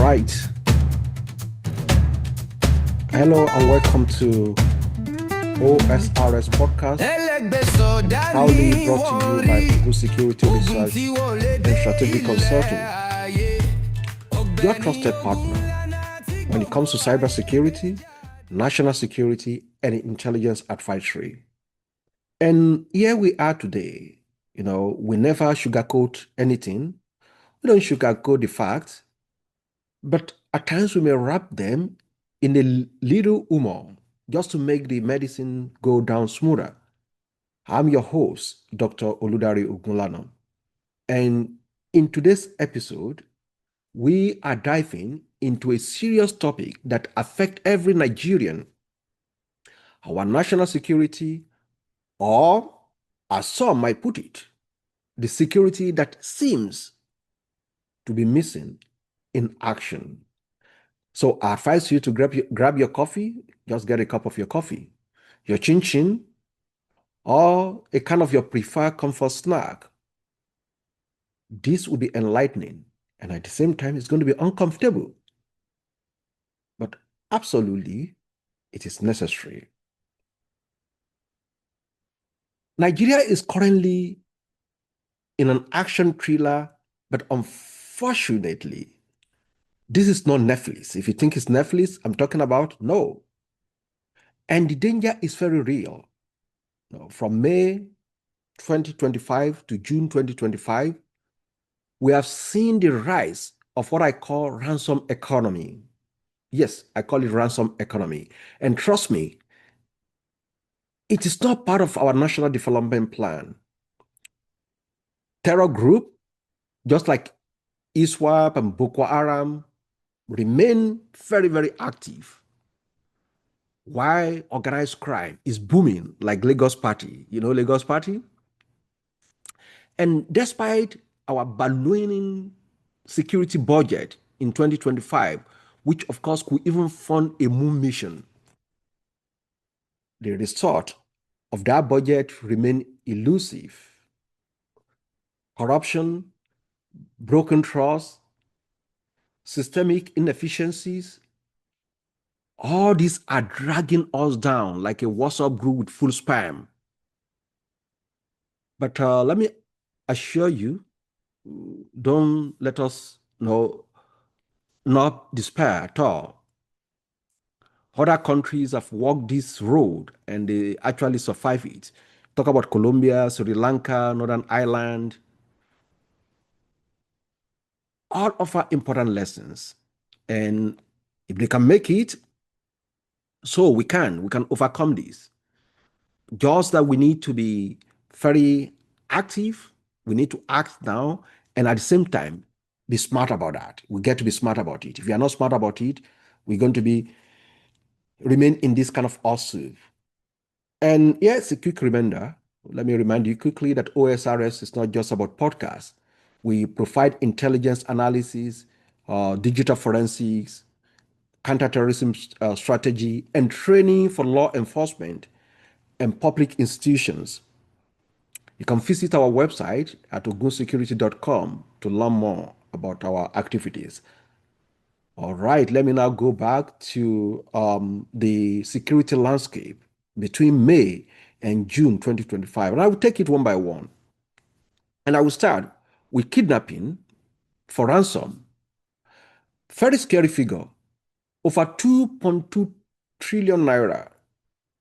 right. Hello and welcome to OSRS podcast, proudly brought to you by Ogun Security Research and Strategic Consulting, your trusted partner when it comes to cybersecurity, national security, and intelligence advisory. And here we are today. We never sugarcoat anything. We don't sugarcoat the facts, but at times we may wrap them in a little humor just to make the medicine go down smoother. I'm your host, Dr. Oludare Ogunlana. And in today's episode, we are diving into a serious topic that affects every Nigerian, our national security, or as some might put it, the security that seems to be missing in action. So I advise you to grab your coffee, just get a cup of your coffee, your chin-chin, or a kind of your preferred comfort snack. This will be enlightening, and at the same time, it's going to be uncomfortable. But absolutely, it is necessary. Nigeria is currently in an action thriller, but unfortunately, this is not Netflix. If you think it's Netflix, I'm talking about, no. And the danger is very real. From May 2025 to June 2025, we have seen the rise of what I call ransom economy. Yes, I call it ransom economy. And trust me, it is not part of our national development plan. Terror group, just like ISWAP and Boko Haram, remain very, very active. Why organized crime is booming like Lagos Party. You know Lagos Party? And despite our ballooning security budget in 2025, which of course could even fund a moon mission, the result of that budget remain elusive. Corruption, broken trust, systemic inefficiencies, all these are dragging us down like a WhatsApp group with full spam. But let me assure you, don't let us not despair at all. Other countries have walked this road and they actually survive it. Talk about Colombia, Sri Lanka, Northern Ireland. All offer important lessons. And if they can make it, so we can overcome this. Just that we need to be very active. We need to act now. And at the same time, be smart about that. We get to be smart about it. If we are not smart about it, we're going to remain in this kind of pursuit. And yes, a quick reminder. Let me remind you quickly that OSRS is not just about podcasts. We provide intelligence analysis, digital forensics, counterterrorism strategy, and training for law enforcement and public institutions. You can visit our website at ogunsecurity.com to learn more about our activities. All right, let me now go back to the security landscape between May and June 2025. And I will take it one by one. And I will start with kidnapping for ransom. Very scary figure. Over 2.2 trillion naira.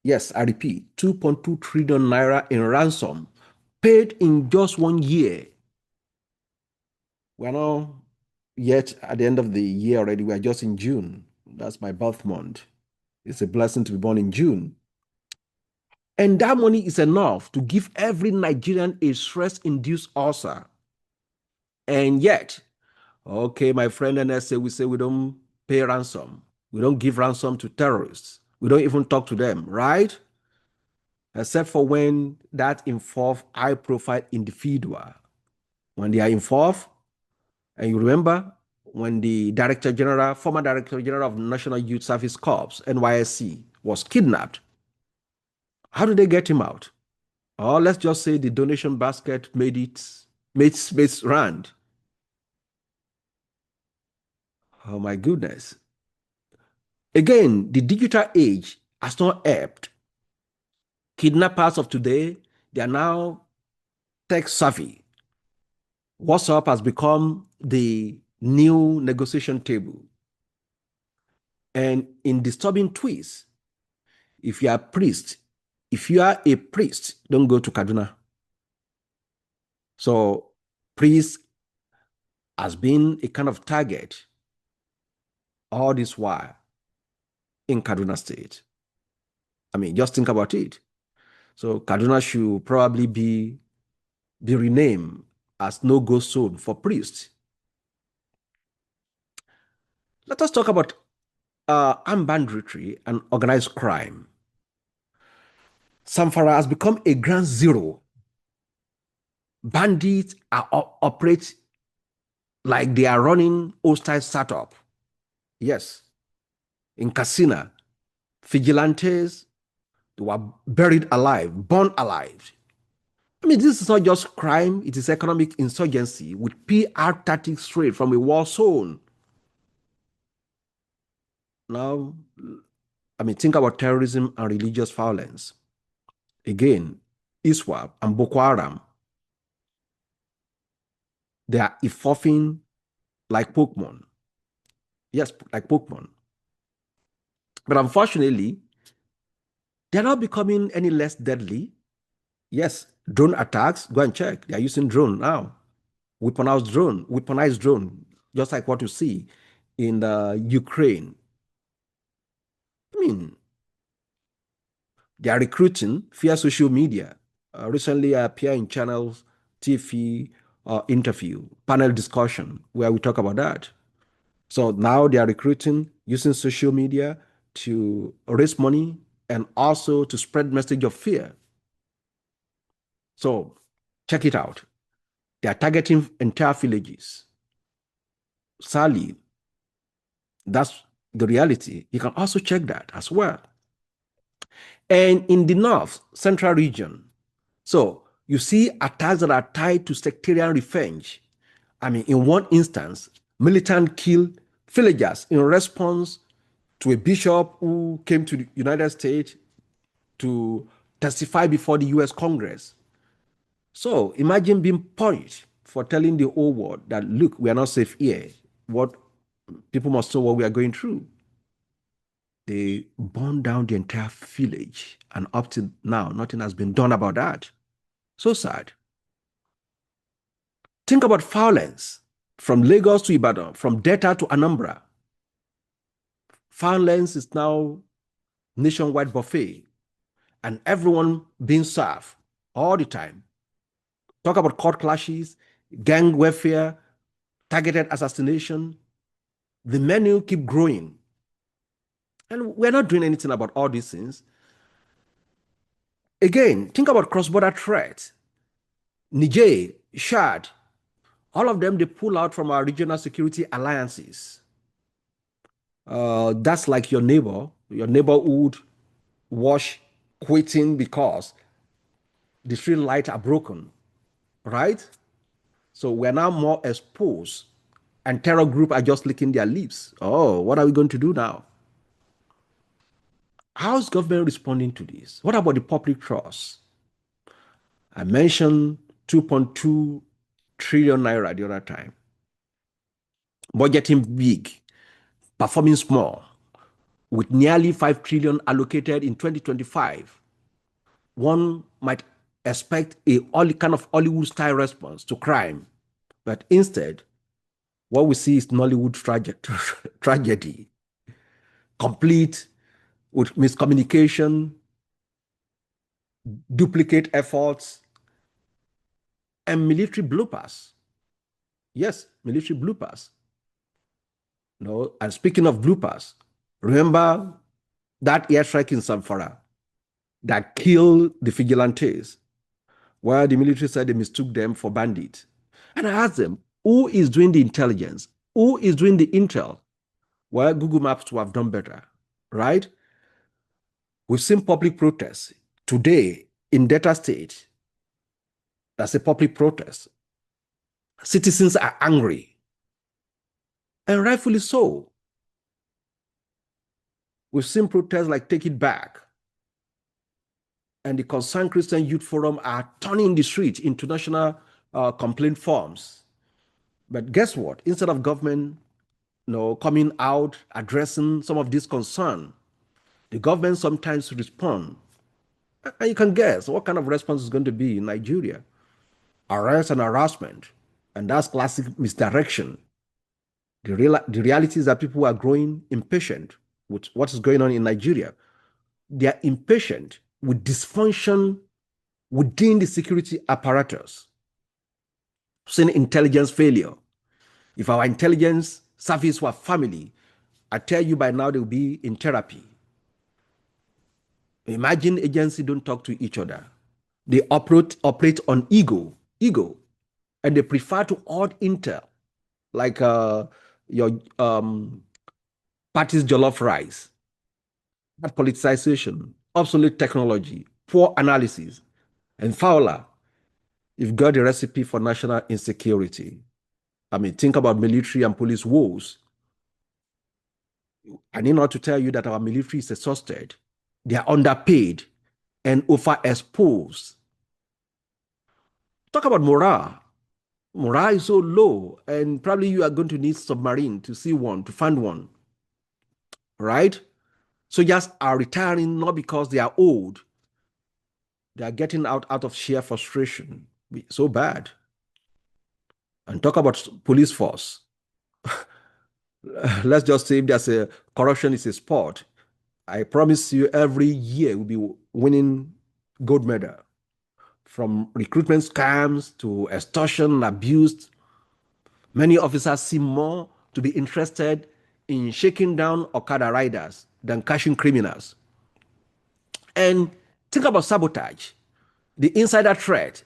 Yes, I repeat, 2.2 trillion naira in ransom paid in just 1 year. We're now yet at the end of the year already. We are just in June. That's my birth month. It's a blessing to be born in June. And that money is enough to give every Nigerian a stress-induced ulcer. And yet, okay, my friend NSA, we say we don't pay ransom. We don't give ransom to terrorists. We don't even talk to them, right? Except for when that involves high-profile individual. When they are involved, and you remember when the former Director General of National Youth Service Corps, NYSC, was kidnapped, how did they get him out? Or let's just say the donation basket made space round. Oh my goodness. Again, the digital age has not helped. Kidnappers of today, they are now tech savvy. WhatsApp has become the new negotiation table. And in disturbing twists, if you are a priest, don't go to Kaduna. So priest has been a kind of target all this while in Kaduna State. I mean, just think about it. So Kaduna should probably be renamed as no-go zone for priests. Let us talk about armed banditry and organized crime. Zamfara has become a ground zero. Bandits operate like they are running hostile startup. Yes. In Katsina, vigilantes were buried alive, burned alive. I mean, this is not just crime, it is economic insurgency with PR tactics straight from a war zone. Now, I mean, think about terrorism and religious violence. Again, ISWAP and Boko Haram, they are evolving like Pokemon. Yes, like Pokemon. But unfortunately, they're not becoming any less deadly. Yes, drone attacks, go and check. They are using drone now. Weaponized drone, just like what you see in Ukraine. I mean, they are recruiting via social media. Recently, I appeared in channels, TV, interview, panel discussion, where we talk about that. So now they are recruiting using social media to raise money and also to spread message of fear. So check it out. They are targeting entire villages. Sadly, that's the reality. You can also check that as well. And in the north, central region, so you see attacks that are tied to sectarian revenge. I mean, in one instance, militant killed villagers in response to a bishop who came to the United States to testify before the US Congress. So imagine being punished for telling the whole world that, look, we are not safe here. What people must know what we are going through. They burned down the entire village, and up to now, nothing has been done about that. So sad. Think about violence from Lagos to Ibadan, from Delta to Anambra. Violence is now nationwide buffet, and everyone being served all the time. Talk about court clashes, gang warfare, targeted assassination. The menu keep growing. And we're not doing anything about all these things. Again, think about cross-border threats. Niger, Chad, all of them, they pull out from our regional security alliances. That's like your neighborhood wash quitting because the street lights are broken, right? So we're now more exposed, and terror group are just licking their lips. Oh, what are we going to do now? How's government responding to this? What about the public trust? I mentioned 2.2 trillion naira the other time. Budgeting big, performing small, with nearly 5 trillion allocated in 2025. One might expect a kind of Hollywood-style response to crime, but instead, what we see is Nollywood tragedy, complete with miscommunication, duplicate efforts, and military bloopers. Yes, military bloopers. No, and speaking of bloopers, remember that airstrike in Zamfara that killed the vigilantes, where the military said they mistook them for bandits. And I asked them, who is doing the intelligence? Who is doing the intel? Well, Google Maps would have done better, right? We've seen public protests today in Delta State. That's a public protest. Citizens are angry. And rightfully so. We've seen protests like Take It Back, and the Concerned Christian Youth Forum are turning the street into national complaint forms. But guess what? Instead of government coming out, addressing some of this concern, the government sometimes respond. And you can guess what kind of response is going to be in Nigeria. Arrest and harassment. And that's classic misdirection. The reality is that people are growing impatient with what is going on in Nigeria. They are impatient with dysfunction within the security apparatus, seeing intelligence failure. If our intelligence service were family, I tell you by now they'll be in therapy. Imagine agencies don't talk to each other. They operate on ego, and they prefer to hoard intel, like your party's jollof rice, bad politicization, obsolete technology, poor analysis, and Fowler, you've got the recipe for national insecurity. I mean, think about military and police woes. I need not to tell you that our military is exhausted. They are underpaid and overexposed. Talk about morale. Morale is so low, and probably you are going to need submarine to see one, to find one. Right? Soldiers are retiring not because they are old. They are getting out of sheer frustration. So bad. And talk about police force. Let's just say if there's a corruption is a sport, I promise you every year we'll be winning gold medal. From recruitment scams to extortion and abuse, many officers seem more to be interested in shaking down Okada riders than catching criminals. And think about sabotage, the insider threat.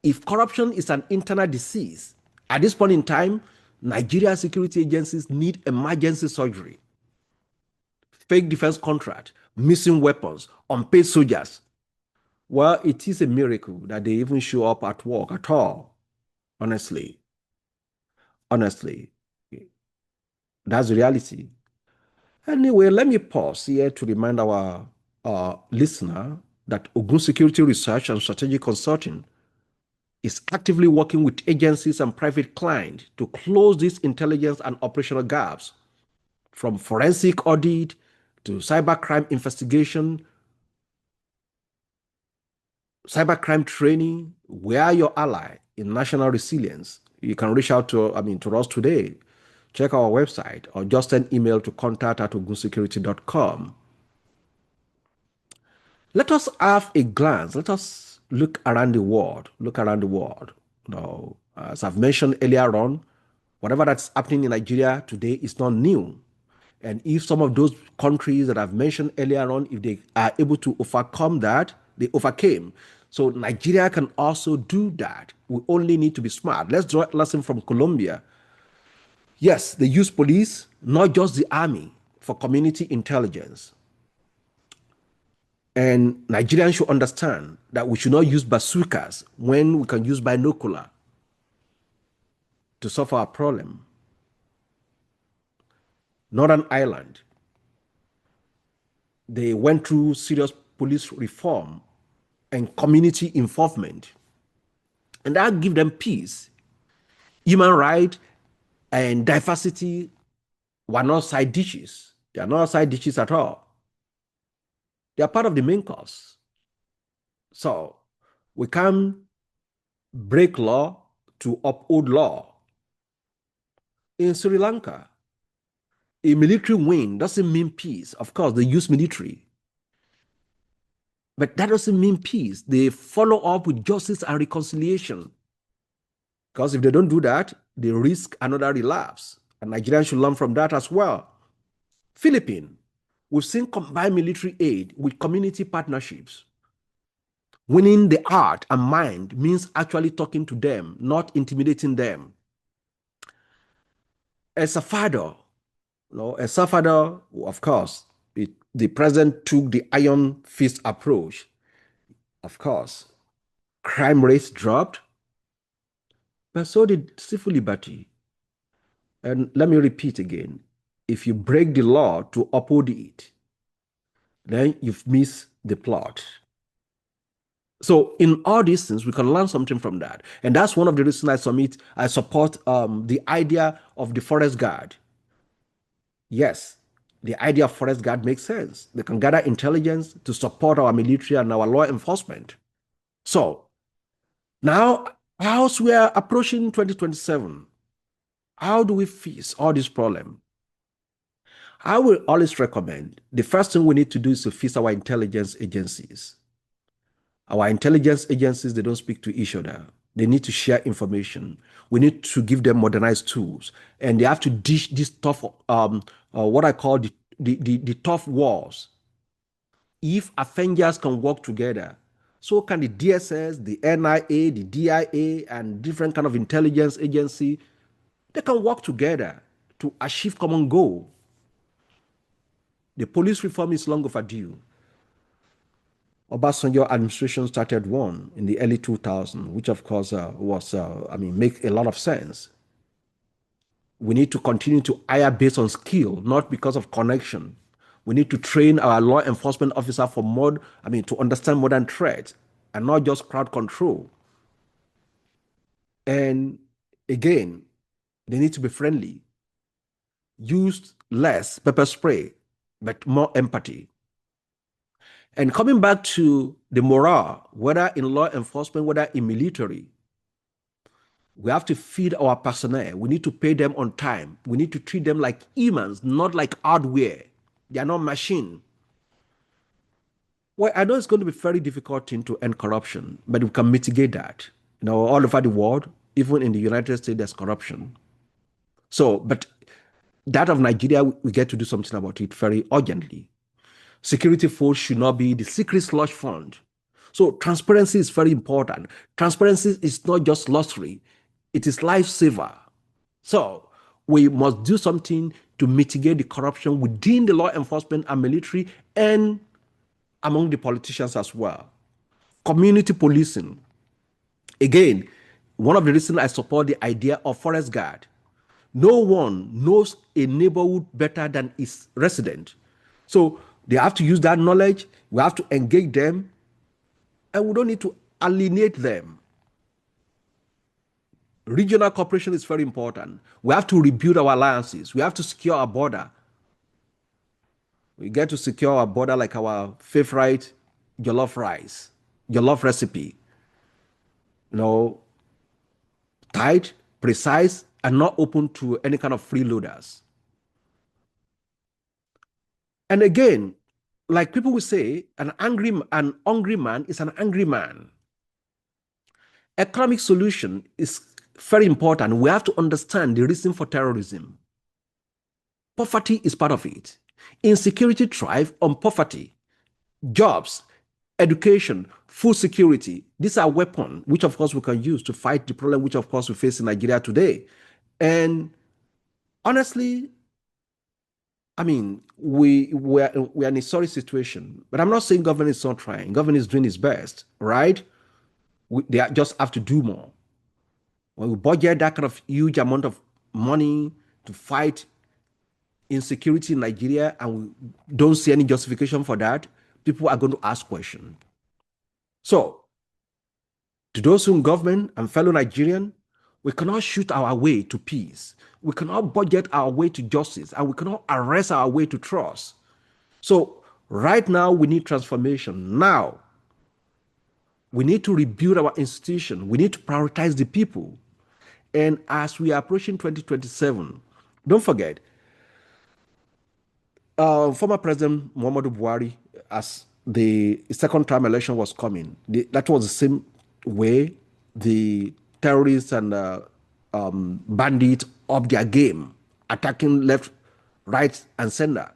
If corruption is an internal disease, at this point in time, Nigeria security agencies need emergency surgery. Fake defense contract, missing weapons, unpaid soldiers. Well, it is a miracle that they even show up at work at all. Honestly, that's the reality. Anyway, let me pause here to remind our listener that ՕGÚN Security Research and Strategic Consulting is actively working with agencies and private clients to close these intelligence and operational gaps, from forensic audit to cybercrime investigation, cybercrime training. We are your ally in national resilience. You can reach out to us today. Check our website or just send email to contact@ogunsecurity.com. Let us have a glance. Let us look around the world. Now, as I've mentioned earlier on, whatever that's happening in Nigeria today is not new. And if some of those countries that I've mentioned earlier on, if they are able to overcome that, they overcame. So Nigeria can also do that. We only need to be smart. Let's draw a lesson from Colombia. Yes, they use police, not just the army, for community intelligence. And Nigerians should understand that we should not use bazookas when we can use binocular to solve our problem. Northern Ireland, they went through serious police reform and community involvement, and that give them peace. Human rights and diversity were not side dishes. They are not side dishes at all. They are part of the main course. So we can't break law to uphold law. In Sri Lanka, a military win doesn't mean peace. Of course, they use military, but that doesn't mean peace. They follow up with justice and reconciliation. Because if they don't do that, they risk another relapse. And Nigerians should learn from that as well. Philippines, we've seen combined military aid with community partnerships. Winning the heart and mind means actually talking to them, not intimidating them. El Salvador, of course, the president took the iron fist approach. Of course, crime rates dropped, but so did civil liberty. And let me repeat again, if you break the law to uphold it, then you've missed the plot. So in all these things, we can learn something from that. And that's one of the reasons I support the idea of the forest guard. Yes, the idea of forest guard makes sense. They can gather intelligence to support our military and our law enforcement. So now, as we are approaching 2027, how do we face all this problem? I will always recommend the first thing we need to do is to fix our intelligence agencies. Our intelligence agencies, they don't speak to each other. They need to share information. We need to give them modernized tools, and they have to dish this tough, what I call the tough wars. If Avengers can work together, so can the DSS, the NIA, the DIA, and different kind of intelligence agency. They can work together to achieve common goal. The police reform is long overdue. Obasanjo administration started one in the early 2000s, which of course make a lot of sense. We need to continue to hire based on skill, not because of connection. We need to train our law enforcement officer to understand modern threats and not just crowd control. And again, they need to be friendly. Use less pepper spray, but more empathy. And coming back to the morale, whether in law enforcement, whether in military, we have to feed our personnel. We need to pay them on time. We need to treat them like humans, not like hardware. They are not machine. Well, I know it's going to be a very difficult thing to end corruption, but we can mitigate that. All over the world, even in the United States, there's corruption. So, but that of Nigeria, we get to do something about it very urgently. Security force should not be the secret slush fund. So transparency is very important. Transparency is not just luxury, it is lifesaver. So we must do something to mitigate the corruption within the law enforcement and military and among the politicians as well. Community policing. Again, one of the reasons I support the idea of forest guard. No one knows a neighborhood better than its resident. So they have to use that knowledge. We have to engage them, and we don't need to alienate them. Regional cooperation is very important. We have to rebuild our alliances. We have to secure our border. We get to secure our border like our favorite jollof rice, jollof recipe. Tight, precise, and not open to any kind of freeloaders. And again, like people will say, an hungry man is an angry man. Economic solution is very important. We have to understand the reason for terrorism. Poverty is part of it. Insecurity thrives on poverty. Jobs, education, food security, these are weapons which of course we can use to fight the problem which of course we face in Nigeria today. And honestly, we're in a sorry situation, but I'm not saying government is not trying. Government is doing its best, right? They just have to do more. When we budget that kind of huge amount of money to fight insecurity in Nigeria and we don't see any justification for that, people are going to ask questions. So, to those who in government and fellow Nigerian, we cannot shoot our way to peace. We cannot budget our way to justice, and we cannot arrest our way to trust. So right now, we need transformation. Now, we need to rebuild our institution. We need to prioritize the people. And as we are approaching 2027, don't forget, former President Muhammadu Buhari, as the second term election was coming, that was the same way the terrorists and bandits up their game, attacking left, right, and center.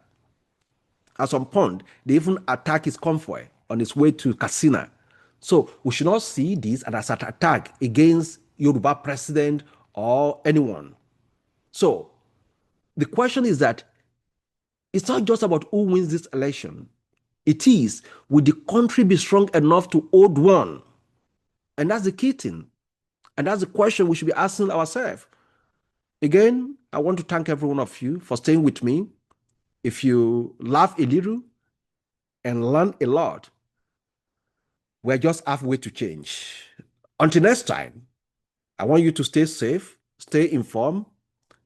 At some point, they even attack his convoy on its way to Katsina. So we should not see this as an attack against Yoruba president or anyone. So the question is that it's not just about who wins this election. It is, will the country be strong enough to hold one? And that's the key thing. And that's the question we should be asking ourselves. Again, I want to thank every one of you for staying with me. If you laugh a little and learn a lot, we're just halfway to change. Until next time, I want you to stay safe, stay informed,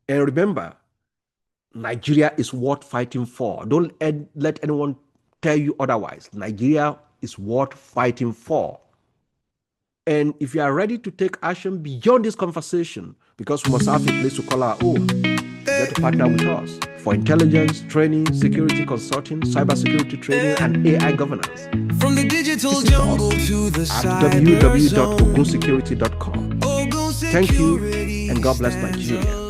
and remember, Nigeria is worth fighting for. Don't let anyone tell you otherwise. Nigeria is worth fighting for. And if you are ready to take action beyond this conversation, because we must have a place to call our own, get to partner with us for intelligence, training, security consulting, cybersecurity training, and AI governance. From the digital jungle to the at www.ogunsecurity.com. Thank you, and God bless Nigeria.